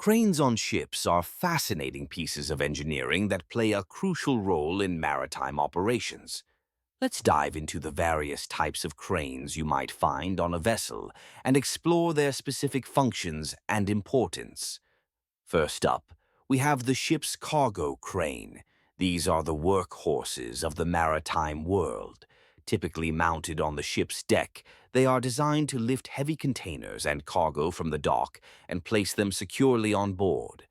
Cranes on ships are fascinating pieces of engineering that play a crucial role in maritime operations. Let's dive into the various types of cranes you might find on a vessel and explore their specific functions and importance. First up, we have the ship's cargo crane. These are the workhorses of the maritime world. Typically mounted on the ship's deck, they are designed to lift heavy containers and cargo from the dock and place them securely on board.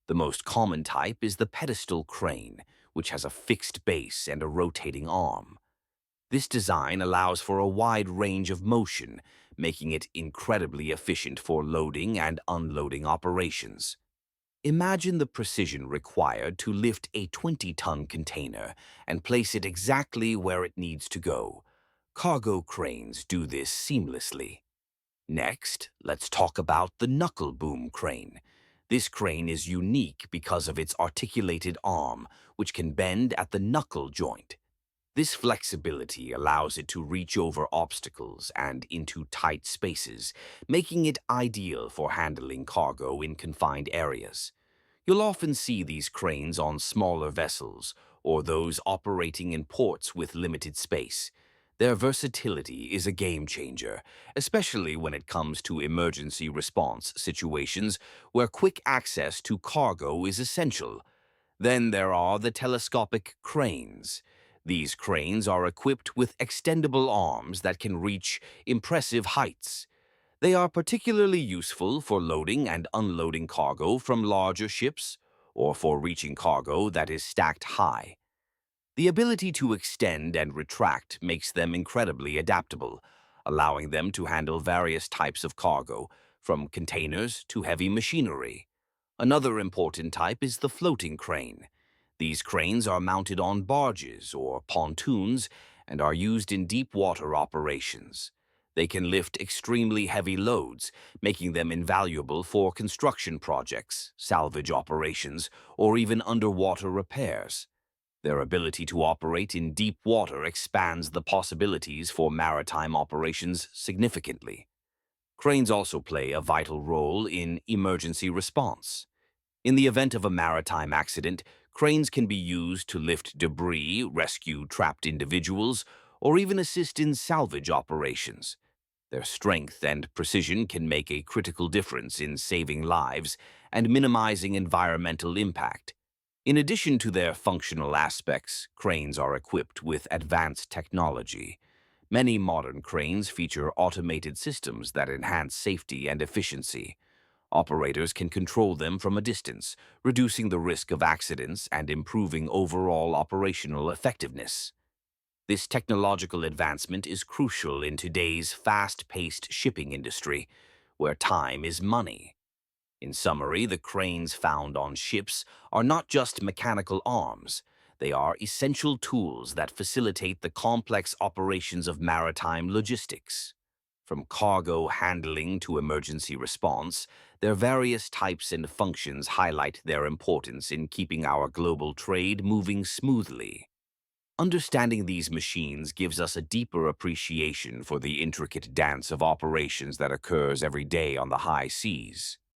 The most common type is the pedestal crane, which has a fixed base and a rotating arm. This design allows for a wide range of motion, making it incredibly efficient for loading and unloading operations. Imagine the precision required to lift a 20-ton container and place it exactly where it needs to go. Cargo cranes do this seamlessly. Next, let's talk about the knuckle boom crane. This crane is unique because of its articulated arm, which can bend at the knuckle joint. This flexibility allows it to reach over obstacles and into tight spaces, making it ideal for handling cargo in confined areas. You'll often see these cranes on smaller vessels or those operating in ports with limited space. Their versatility is a game changer, especially when it comes to emergency response situations where quick access to cargo is essential. Then there are the telescopic cranes. These cranes are equipped with extendable arms that can reach impressive heights. They are particularly useful for loading and unloading cargo from larger ships or for reaching cargo that is stacked high. The ability to extend and retract makes them incredibly adaptable, allowing them to handle various types of cargo, from containers to heavy machinery. Another important type is the floating crane. These cranes are mounted on barges or pontoons and are used in deep water operations. They can lift extremely heavy loads, making them invaluable for construction projects, salvage operations, or even underwater repairs. Their ability to operate in deep water expands the possibilities for maritime operations significantly. Cranes also play a vital role in emergency response. In the event of a maritime accident, cranes can be used to lift debris, rescue trapped individuals, or even assist in salvage operations. Their strength and precision can make a critical difference in saving lives and minimizing environmental impact. In addition to their functional aspects, cranes are equipped with advanced technology. Many modern cranes feature automated systems that enhance safety and efficiency. Operators can control them from a distance, reducing the risk of accidents and improving overall operational effectiveness. This technological advancement is crucial in today's fast-paced shipping industry, where time is money. In summary, the cranes found on ships are not just mechanical arms. They are essential tools that facilitate the complex operations of maritime logistics. From cargo handling to emergency response, their various types and functions highlight their importance in keeping our global trade moving smoothly. Understanding these machines gives us a deeper appreciation for the intricate dance of operations that occurs every day on the high seas.